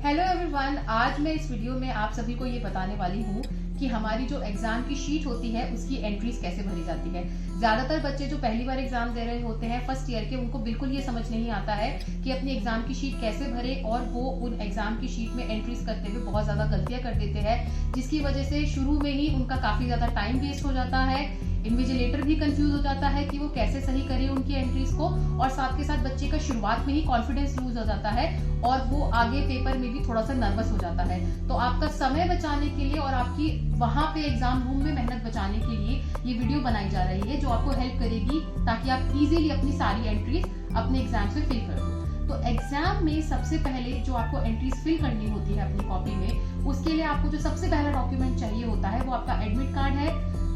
Hello everyone, आज मैं इस वीडियो में आप सभी को ये बताने वाली हूँ कि हमारी जो एग्जाम की शीट होती है उसकी एंट्रीज कैसे भरी जाती है। ज्यादातर बच्चे जो पहली बार एग्जाम दे रहे होते हैं फर्स्ट ईयर के, उनको बिल्कुल ये समझ नहीं आता है कि अपनी एग्जाम की शीट कैसे भरे, और वो उन एग्जाम की शीट में एंट्रीज करते हुए बहुत ज्यादा गलतियां कर देते हैं, जिसकी वजह से शुरू में ही उनका काफी ज्यादा टाइम वेस्ट हो जाता है। इन्विजिलेटर भी कंफ्यूज हो जाता है कि वो कैसे सही करे उनकी एंट्रीज को, और साथ के साथ बच्चे का शुरुआत में ही कॉन्फिडेंस लूज हो जाता है और वो आगे पेपर में भी थोड़ा सा नर्वस हो जाता है। तो आपका समय बचाने के लिए और आपकी वहां पे एग्जाम रूम में मेहनत बचाने के लिए ये वीडियो बनाई जा रही है, जो आपको हेल्प करेगी ताकि आप इजीली अपनी सारी एंट्रीज अपने एग्जाम से फिल कर दो। तो एग्जाम में सबसे पहले जो आपको एंट्रीज फिल करनी होती है अपनी कॉपी में, उसके लिए आपको जो सबसे पहला डॉक्यूमेंट चाहिए होता है वो आपका एडमिट कार्ड है।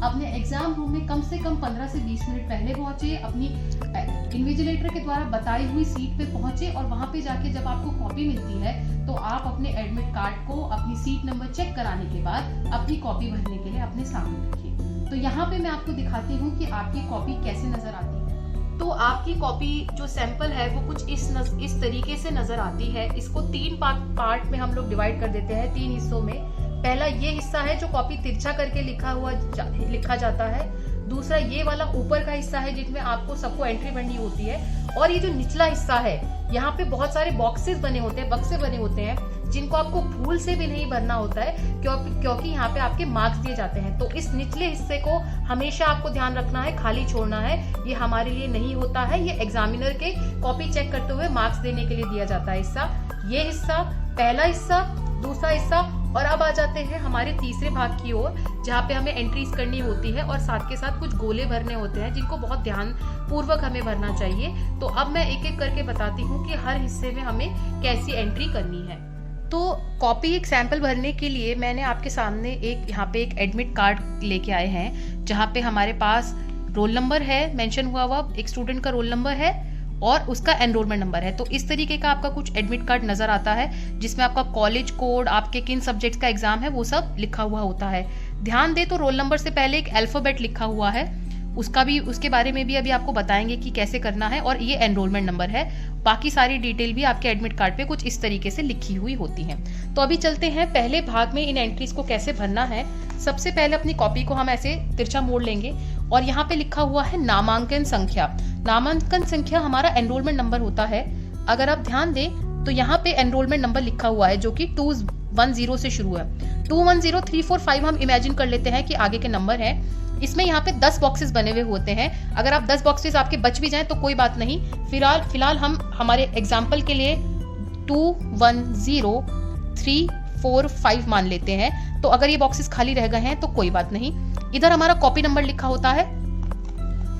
अपने एग्जाम रूम में कम से कम 15 से 20 मिनट पहले पहुंचे, अपनी इन्विजिलेटर के द्वारा बताई हुई सीट पे पहुंचे, और वहां पे जाके जब आपको कॉपी मिलती है तो आप अपने एडमिट कार्ड को अपनी सीट नंबर चेक कराने के बाद अपनी कॉपी भरने के लिए अपने सामने रखिए। तो यहाँ पे मैं आपको दिखाती हूँ कि आपकी कॉपी कैसे नजर आती है। तो आपकी कॉपी जो सैंपल है वो कुछ इस तरीके से नजर आती है। इसको 3 पार्ट में हम लोग डिवाइड कर देते हैं, 3 हिस्सों में। पहला ये हिस्सा है जो कॉपी तिरछा करके लिखा जाता है। दूसरा ये वाला ऊपर का हिस्सा है जिसमें आपको सबको एंट्री भरनी होती है। और ये जो निचला हिस्सा है, यहाँ पे बहुत सारे बॉक्सेस बने होते हैं, बक्से बने होते हैं, जिनको आपको भूल से भी नहीं भरना होता है, क्योंकि यहाँ पे आपके मार्क्स दिए जाते हैं। तो इस निचले हिस्से को हमेशा आपको ध्यान रखना है, खाली छोड़ना है। ये हमारे लिए नहीं होता है, ये एग्जामिनर के कॉपी चेक करते हुए मार्क्स देने के लिए दिया जाता है हिस्सा। ये हिस्सा पहला हिस्सा, दूसरा हिस्सा, और अब आ जाते हैं हमारे तीसरे भाग की ओर, जहाँ पे हमें एंट्रीज करनी होती है और साथ के साथ कुछ गोले भरने होते हैं जिनको बहुत ध्यान पूर्वक हमें भरना चाहिए। तो अब मैं एक एक करके बताती हूँ कि हर हिस्से में हमें कैसी एंट्री करनी है। तो कॉपी एक सैंपल भरने के लिए मैंने आपके सामने यहाँ पे एक एडमिट कार्ड लेके आए हैं, जहाँ पे हमारे पास रोल नंबर है मेंशन हुआ, एक स्टूडेंट का रोल नंबर है और उसका एनरोलमेंट नंबर है। तो इस तरीके का आपका कुछ एडमिट कार्ड नजर आता है, जिसमें आपका कॉलेज कोड, आपके किन सब्जेक्ट्स का एग्जाम है, वो सब लिखा हुआ होता है। ध्यान दे तो रोल नंबर से पहले एक अल्फाबेट लिखा हुआ है, उसके बारे में भी अभी आपको बताएंगे कि कैसे करना है। और ये एनरोलमेंट नंबर है। बाकी सारी डिटेल भी आपके एडमिट कार्ड पे कुछ इस तरीके से लिखी हुई होती है। तो अभी चलते हैं पहले भाग में इन एंट्रीज को कैसे भरना है। सबसे पहले अपनी कॉपी को हम ऐसे तिरछा मोड़ लेंगे और यहाँ पे लिखा हुआ है नामांकन संख्या। नामांकन संख्या हमारा एनरोलमेंट नंबर होता है। अगर आप ध्यान दें तो यहाँ पे एनरोलमेंट नंबर लिखा हुआ है, जो कि 210 से शुरू है। 210345 हम इमेजिन कर लेते हैं कि आगे के नंबर है। इसमें यहाँ पे 10 बॉक्सेस बने हुए होते हैं। अगर आप 10 बॉक्सेस आपके बच भी जाएं तो कोई बात नहीं। फिलहाल हम हमारे एग्जाम्पल के लिए 210345 मान लेते हैं। तो अगर ये बॉक्सेस खाली रह गए हैं तो कोई बात नहीं। इधर हमारा कॉपी नंबर लिखा होता है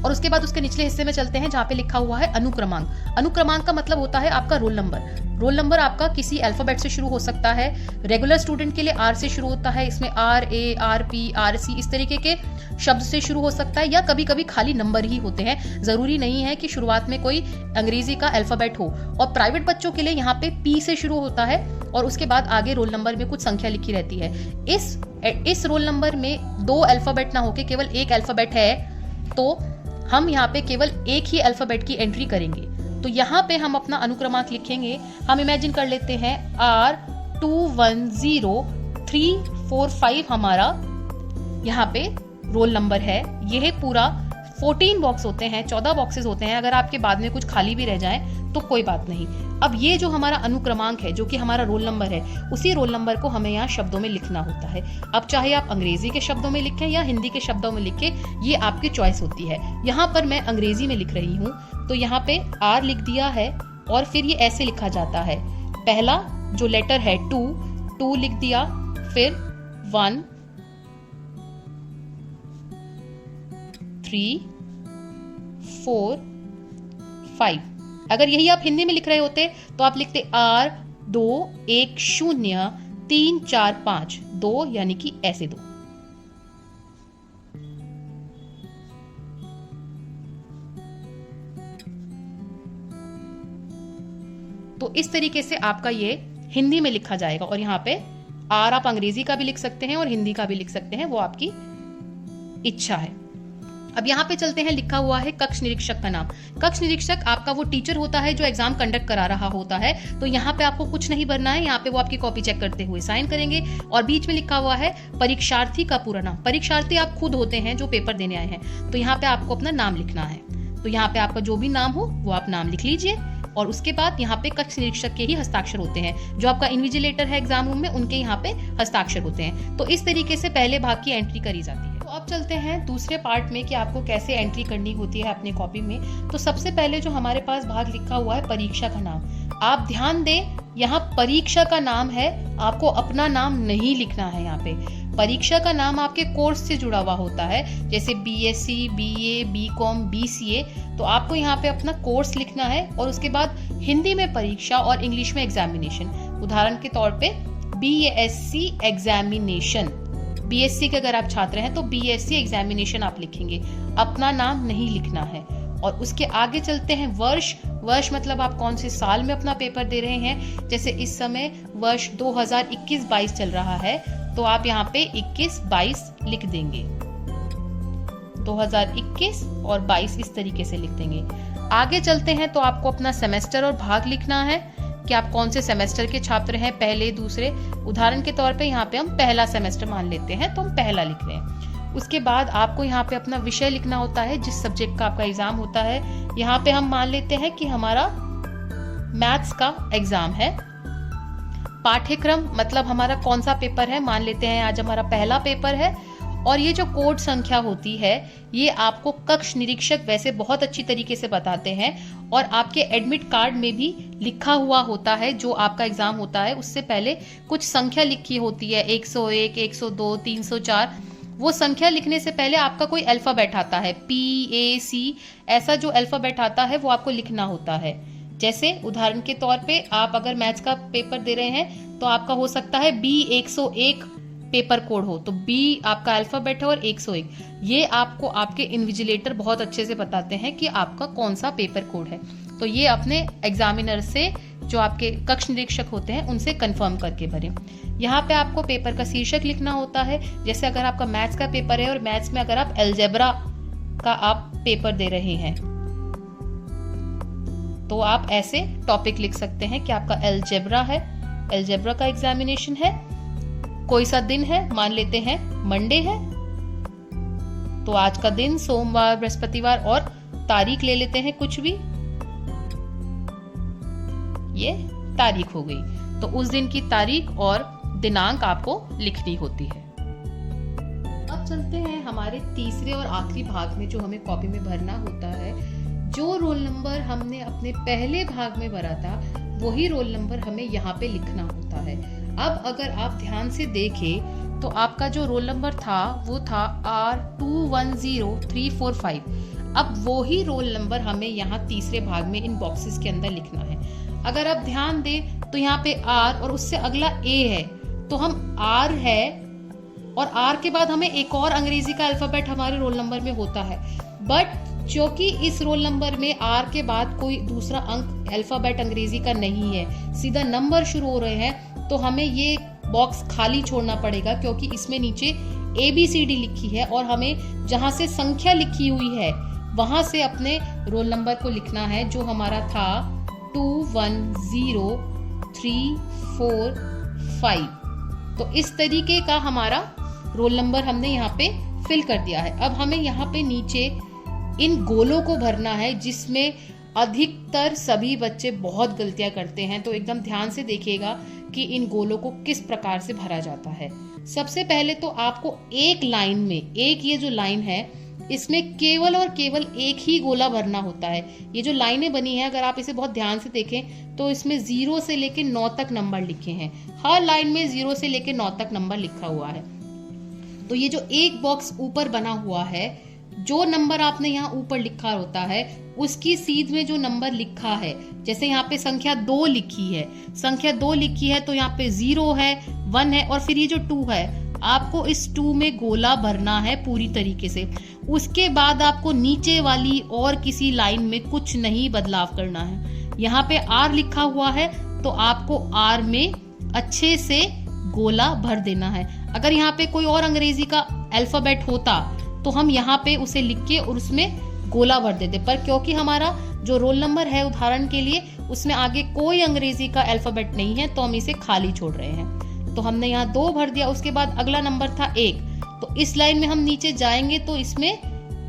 और उसके बाद उसके निचले हिस्से में चलते हैं, जहाँ पे लिखा हुआ है अनुक्रमांक। अनुक्रमांक का मतलब होता है आपका रोल नंबर। रोल नंबर आपका किसी अल्फाबेट से शुरू हो सकता है। रेगुलर स्टूडेंट के लिए आर से शुरू होता है, इसमें RA, RP, RC इस तरीके के शब्द से शुरू हो सकता है, या कभी कभी खाली नंबर ही होते हैं। जरूरी नहीं है कि शुरुआत में कोई अंग्रेजी का अल्फाबेट हो। और प्राइवेट बच्चों के लिए यहाँ पे P से शुरू होता है और उसके बाद आगे रोल नंबर में कुछ संख्या लिखी रहती है। इस रोल नंबर में 2 अल्फाबेट ना होके केवल एक अल्फाबेट है, तो हम यहाँ पे केवल एक ही अल्फाबेट की एंट्री करेंगे। तो यहाँ पे हम अपना अनुक्रमांक लिखेंगे। हम इमेजिन कर लेते हैं R210345 हमारा यहाँ पे रोल नंबर है। यह पूरा 14 बॉक्स होते हैं, 14 बॉक्सेस होते हैं। अगर आपके बाद में कुछ खाली भी रह जाए तो कोई बात नहीं। अब ये जो हमारा अनुक्रमांक है, जो कि हमारा रोल नंबर है, उसी रोल नंबर को हमें यहाँ शब्दों में लिखना होता है। अब चाहे आप अंग्रेजी के शब्दों में लिखें या हिंदी के शब्दों में लिखें, ये आपकी चॉइस होती है। यहाँ पर मैं अंग्रेजी में लिख रही हूँ, तो यहाँ पे R लिख दिया है और फिर ये ऐसे लिखा जाता है। पहला जो लेटर है 2 लिख दिया, फिर 1 3 4 5। अगर यही आप हिंदी में लिख रहे होते तो आप लिखते R210345 2, यानी कि ऐसे 2। तो इस तरीके से आपका ये हिंदी में लिखा जाएगा। और यहाँ पे R आप अंग्रेजी का भी लिख सकते हैं और हिंदी का भी लिख सकते हैं, वो आपकी इच्छा है। अब यहाँ पे चलते हैं, लिखा हुआ है कक्ष निरीक्षक का नाम। कक्ष निरीक्षक आपका वो टीचर होता है जो एग्जाम कंडक्ट करा रहा होता है। तो यहाँ पे आपको कुछ नहीं भरना है, यहाँ पे वो आपकी कॉपी चेक करते हुए साइन करेंगे। और बीच में लिखा हुआ है परीक्षार्थी का पूरा नाम। परीक्षार्थी आप खुद होते हैं जो पेपर देने आए हैं, तो यहाँ पे आपको अपना नाम लिखना है। तो यहाँ पे आपका जो भी नाम हो वो आप नाम लिख लीजिए। और उसके बाद यहाँ पे कक्ष निरीक्षक के ही हस्ताक्षर होते हैं, जो आपका इन्विजिलेटर है एग्जाम रूम में, उनके यहाँ पे हस्ताक्षर होते हैं। तो इस तरीके से पहले भाग की एंट्री करी जाती है। तो अब चलते हैं दूसरे पार्ट में कि आपको कैसे एंट्री करनी होती है अपने कॉपी में। तो सबसे पहले जो हमारे पास भाग लिखा हुआ है परीक्षा का नाम, आप ध्यान दें यहाँ परीक्षा का नाम है, आपको अपना नाम नहीं लिखना है। यहाँ पे परीक्षा का नाम आपके कोर्स से जुड़ा हुआ होता है, जैसे BSc, BA, BCom, BCA। तो आपको यहाँ पे अपना कोर्स लिखना है और उसके बाद हिंदी में परीक्षा और इंग्लिश में एग्जामिनेशन। उदाहरण के तौर पे BSc एग्जामिनेशन, BSc के अगर आप छात्र हैं तो BSc एग्जामिनेशन आप लिखेंगे, अपना नाम नहीं लिखना है। और उसके आगे चलते हैं वर्ष। वर्ष मतलब आप कौन से साल में अपना पेपर दे रहे हैं। जैसे इस समय वर्ष 2021-22 चल रहा है, तो आप यहाँ पे 21-22 लिख देंगे, 2021 और 22 इस तरीके से लिख देंगे। आगे चलते हैं तो आपको अपना सेमेस्टर और भाग लिखना है कि आप कौन से सेमेस्टर के छात्र हैं, पहले दूसरे। उदाहरण के तौर पे यहाँ पे हम पहला सेमेस्टर मान लेते हैं, तो हम पहला लिख रहे हैं। उसके बाद आपको यहाँ पे अपना विषय लिखना होता है, जिस सब्जेक्ट का आपका एग्जाम होता है। यहाँ पे हम मान लेते हैं कि हमारा मैथ्स का एग्जाम है। पाठ्यक्रम मतलब हमारा कौन सा पेपर है, मान लेते हैं आज हमारा पहला पेपर है। और ये जो कोड संख्या होती है ये आपको कक्ष निरीक्षक वैसे बहुत अच्छी तरीके से बताते हैं, और आपके एडमिट कार्ड में भी लिखा हुआ होता है। जो आपका एग्जाम होता है उससे पहले कुछ संख्या लिखी होती है, 101, 102, 304। वो संख्या लिखने से पहले आपका कोई अल्फाबेट आता है, PAC, ऐसा जो अल्फाबेट आता है वो आपको लिखना होता है। जैसे उदाहरण के तौर पे आप अगर मैथ्स का पेपर दे रहे हैं तो आपका हो सकता है B101 पेपर कोड हो, तो B आपका अल्फाबेट है और 101। ये आपको आपके इन्विजिलेटर बहुत अच्छे से बताते हैं कि आपका कौन सा पेपर कोड है। तो ये अपने एग्जामिनर से, जो आपके कक्ष निरीक्षक होते हैं, उनसे कंफर्म करके भरें। यहाँ पे आपको पेपर का शीर्षक लिखना होता है। जैसे अगर आपका मैथ्स का पेपर है और मैथ्स में अगर आप अलजेब्रा का आप पेपर दे रहे हैं तो आप ऐसे टॉपिक लिख सकते हैं कि आपका अलजेब्रा है, अलजेब्रा का एग्जामिनेशन है। कोई सा दिन है, मान लेते हैं मंडे है, तो आज का दिन सोमवार, बृहस्पतिवार, और तारीख ले लेते हैं कुछ भी, ये तारीख हो गई। तो उस दिन की तारीख और दिनांक आपको लिखनी होती है। अब चलते हैं हमारे तीसरे और आखिरी भाग में, जो हमें कॉपी में भरना होता है। जो रोल नंबर हमने अपने पहले भाग में भरा था वही रोल नंबर हमें यहाँ पे लिखना होता है। अब अगर आप ध्यान से देखें तो आपका जो रोल नंबर था वो था R210345। अब वो ही रोल नंबर हमें यहाँ तीसरे भाग में इन बॉक्सेस के अंदर लिखना है। अगर आप ध्यान दें तो यहाँ पे R और उससे अगला A है, तो हम R है और R के बाद हमें एक और अंग्रेजी का अल्फाबेट हमारे रोल नंबर में होता है। बट क्योंकि इस रोल नंबर में R के बाद कोई दूसरा अंक अल्फाबेट अंग्रेजी का नहीं है, सीधा नंबर शुरू हो रहे हैं, तो हमें ये बॉक्स खाली छोड़ना पड़ेगा, क्योंकि इसमें नीचे ABCD लिखी है और हमें जहां से संख्या लिखी हुई है वहां से अपने रोल नंबर को लिखना है, जो हमारा था 210345। तो इस तरीके का हमारा रोल नंबर हमने यहाँ पे फिल कर दिया है। अब हमें यहाँ पे नीचे इन गोलों को भरना है, जिसमें अधिकतर सभी बच्चे बहुत गलतियां करते हैं। तो एकदम ध्यान से देखिएगा कि इन गोलों को किस प्रकार से भरा जाता है। सबसे पहले तो आपको एक लाइन में, एक ये जो लाइन है इसमें केवल और केवल एक ही गोला भरना होता है। ये जो लाइनें बनी है अगर आप इसे बहुत ध्यान से देखें तो इसमें 0 से लेकर 9 तक नंबर लिखे हैं। हर लाइन में 0 से लेकर 9 तक नंबर लिखा हुआ है। तो ये जो एक बॉक्स ऊपर बना हुआ है, जो नंबर आपने यहाँ ऊपर लिखा होता है उसकी सीध में जो नंबर लिखा है, जैसे यहाँ पे संख्या 2 लिखी है, संख्या 2 लिखी है तो यहाँ पे 0 है, 1 है और फिर ये जो 2 है, आपको इस 2 में गोला भरना है पूरी तरीके से। उसके बाद आपको नीचे वाली और किसी लाइन में कुछ नहीं बदलाव करना है। यहाँ पे R लिखा हुआ है तो आपको R में अच्छे से गोला भर देना है। अगर यहाँ पे कोई और अंग्रेजी का अल्फाबेट होता तो हम यहाँ पे उसे लिख के और उसमें गोला भर देते। पर क्योंकि हमारा जो रोल नंबर है उदाहरण के लिए उसमें आगे कोई अंग्रेजी का अल्फाबेट नहीं है, तो हम इसे खाली छोड़ रहे हैं। तो हमने यहाँ 2 भर दिया। उसके बाद अगला नंबर था 1, तो इस लाइन में हम नीचे जाएंगे तो इसमें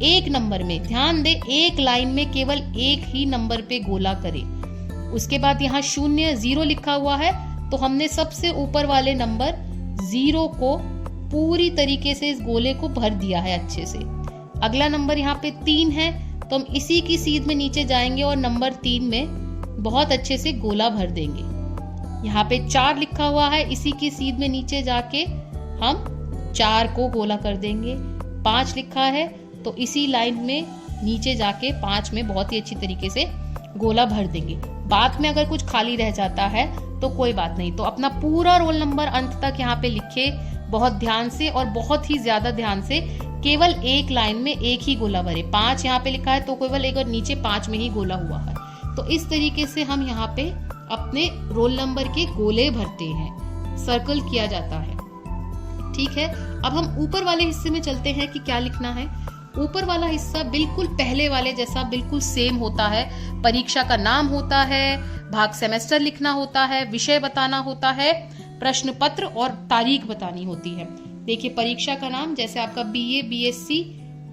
1 नंबर में, ध्यान दे, एक लाइन में केवल 1 ही नंबर पे गोला करें। उसके बाद यहाँ 0 0 लिखा हुआ है, तो हमने सबसे ऊपर वाले नंबर 0 को पूरी तरीके से इस गोले को भर दिया है अच्छे से। अगला नंबर यहाँ पे 3 है, तो हम इसी की सीध में नीचे जाएंगे और नंबर 3 में बहुत अच्छे से गोला भर देंगे। यहाँ पे 4 लिखा हुआ है, इसी की सीध में नीचे जाके हम 4 को गोला कर देंगे। 5 लिखा है, तो इसी लाइन में नीचे जाके 5 में बहुत ही अच्छी तरीके से गोला भर देंगे। बाद में अगर कुछ खाली रह जाता है तो कोई बात नहीं। तो अपना पूरा रोल नंबर अंत तक यहाँ पे लिखे, बहुत ध्यान से और बहुत ही ज्यादा ध्यान से, केवल एक लाइन में एक ही गोला भरे। 5 यहाँ पे लिखा है तो केवल एक और नीचे 5 में ही गोला हुआ है। तो इस तरीके से हम यहाँ पे अपने रोल नंबर के गोले भरते हैं, सर्कल किया जाता है। ठीक है, अब हम ऊपर वाले हिस्से में चलते हैं कि क्या लिखना है। ऊपर वाला हिस्सा बिल्कुल पहले वाले जैसा बिल्कुल सेम होता है। परीक्षा का नाम होता है, भाग सेमेस्टर लिखना होता है, विषय बताना होता है, प्रश्न पत्र और तारीख बतानी होती है। देखिए, परीक्षा का नाम जैसे आपका BA BSc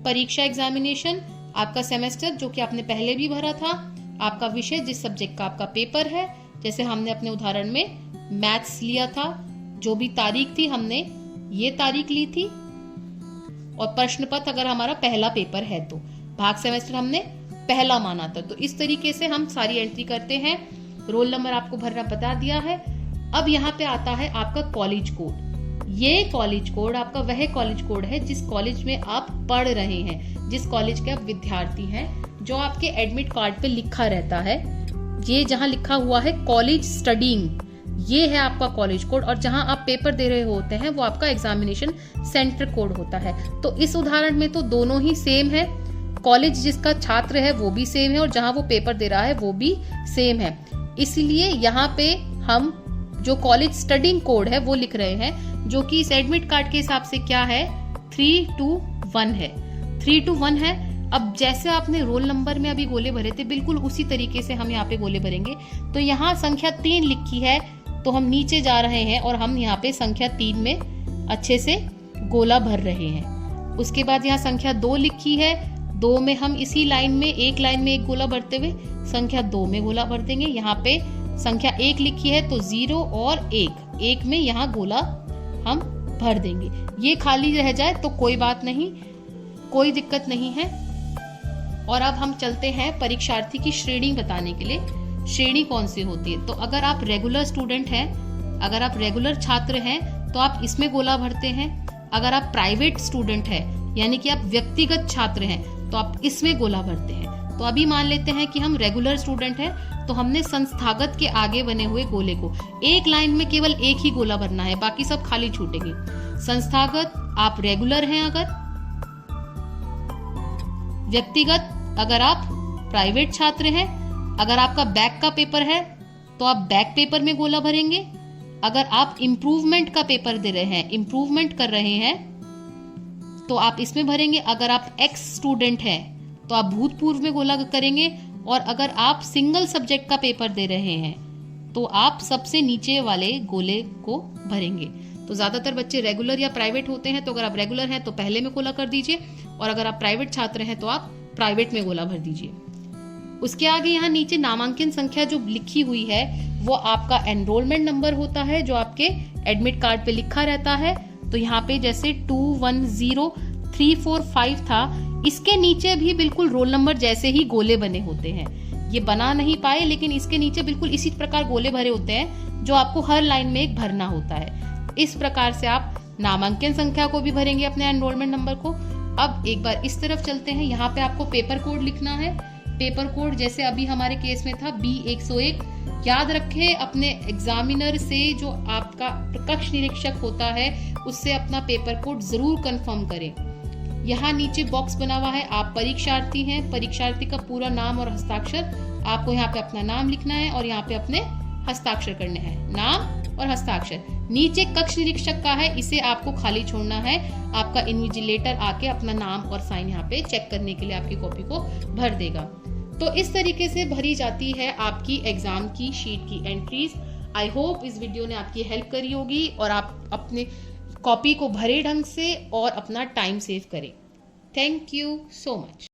परीक्षा एग्जामिनेशन, आपका सेमेस्टर जो कि आपने पहले भी भरा था, आपका विषय जिस सब्जेक्ट का आपका पेपर है, जैसे हमने अपने उदाहरण में मैथ्स लिया था, जो भी तारीख थी हमने ये तारीख ली थी, और प्रश्न पत्र अगर हमारा पहला पेपर है तो, भाग सेमेस्टर हमने पहला माना था। तो इस तरीके से हम सारी एंट्री करते हैं। रोल नंबर आपको भरना बता दिया है। अब यहाँ पे आता है आपका कॉलेज कोड। ये कॉलेज कोड आपका वह कॉलेज कोड है जिस कॉलेज में आप पढ़ रहे हैं, जिस कॉलेज के आप विद्यार्थी हैं, जो आपके एडमिट कार्ड पे लिखा रहता है। ये जहाँ लिखा हुआ है कॉलेज स्टडीइंग, ये है आपका कॉलेज कोड। और जहां आप पेपर दे रहे होते हैं वो आपका एग्जामिनेशन सेंटर कोड होता है। तो इस उदाहरण में तो दोनों ही सेम है। कॉलेज जिसका छात्र है वो भी सेम है और जहां वो पेपर दे रहा है वो भी सेम है। इसलिए यहाँ पे हम जो कॉलेज स्टडीइंग कोड है वो लिख रहे हैं, जो कि इस एडमिट कार्ड के हिसाब से क्या है, 321 है। 321 है। अब जैसे आपने रोल नंबर में अभी गोले भरे थे, बिल्कुल उसी तरीके से हम यहाँ पे गोले भरेंगे। तो यहाँ संख्या 3 लिखी है, तो हम नीचे जा रहे हैं और हम यहाँ पे संख्या 3 में अच्छे से गोला भर रहे हैं। उसके बाद यहाँ संख्या 2 लिखी है, 2 में हम इसी लाइन में एक लाइन में एक गोला भरते हुए संख्या 2 में गोला भर देंगे। यहाँ पे संख्या 1 लिखी है तो 0 और 1 में यहाँ गोला हम भर देंगे। ये खाली रह जाए तो कोई बात नहीं, कोई दिक्कत नहीं है। और अब हम चलते हैं परीक्षार्थी की श्रेणी बताने के लिए। श्रेणी कौन सी होती है, तो अगर आप रेगुलर स्टूडेंट हैं, अगर आप रेगुलर छात्र हैं तो आप इसमें गोला भरते हैं। अगर आप प्राइवेट स्टूडेंट हैं, यानी कि आप व्यक्तिगत छात्र हैं, तो आप इसमें गोला भरते हैं। तो अभी मान लेते हैं कि हम रेगुलर स्टूडेंट हैं, तो हमने संस्थागत के आगे बने हुए गोले को एक लाइन में केवल एक ही गोला भरना है, बाकी सब खाली छूटेंगे। संस्थागत आप रेगुलर हैं, अगर व्यक्तिगत अगर आप प्राइवेट छात्र हैं, अगर आपका बैक का पेपर है तो आप बैक पेपर में गोला भरेंगे। अगर आप इम्प्रूवमेंट का पेपर दे रहे हैं, इम्प्रूवमेंट कर रहे हैं, तो आप इसमें भरेंगे। अगर आप एक्स स्टूडेंट हैं तो आप भूतपूर्व में गोला करेंगे। और अगर आप सिंगल सब्जेक्ट का पेपर दे रहे हैं तो आप सबसे नीचे वाले गोले को भरेंगे। तो ज्यादातर बच्चे रेगुलर या प्राइवेट होते हैं, तो अगर आप रेगुलर हैं तो पहले में गोला कर दीजिए, और अगर आप प्राइवेट छात्र हैं तो आप प्राइवेट में गोला भर दीजिए। उसके आगे यहाँ नीचे नामांकन संख्या जो लिखी हुई है वो आपका एनरोलमेंट नंबर होता है, जो आपके एडमिट कार्ड पे लिखा रहता है। तो यहाँ पे जैसे 210345 था, इसके नीचे भी बिल्कुल रोल नंबर जैसे ही गोले बने होते हैं। ये बना नहीं पाए, लेकिन इसके नीचे बिल्कुल इसी प्रकार गोले भरे होते हैं, जो आपको हर लाइन में एक भरना होता है। इस प्रकार से आप नामांकन संख्या को भी भरेंगे, अपने एनरोलमेंट नंबर को। अब एक बार इस तरफ चलते हैं, यहाँ पे आपको पेपर कोड लिखना है। पेपर कोड जैसे अभी हमारे केस में था B101। याद रखें, अपने एग्जामिनर से जो आपका प्रत्यक्ष निरीक्षक होता है उससे अपना पेपर कोड जरूर कंफर्म करें। यहाँ नीचे बॉक्स बना हुआ है, आप परीक्षार्थी हैं, परीक्षार्थी का पूरा नाम और हस्ताक्षर, आपको यहाँ पे अपना नाम लिखना है और यहाँ पे अपने हस्ताक्षर करने हैं, नाम और हस्ताक्षर। नीचे कक्ष निरीक्षक का है, इसे आपको खाली छोड़ना है। आपका इन्विजिलेटर आके अपना नाम और साइन यहाँ पे चेक करने के लिए आपकी कॉपी को भर देगा। तो इस तरीके से भरी जाती है आपकी एग्जाम की शीट की एंट्रीज। आई होप इस वीडियो ने आपकी हेल्प करी होगी और आप अपने कॉपी को भरे ढंग से और अपना टाइम सेव करें। Thank you so much.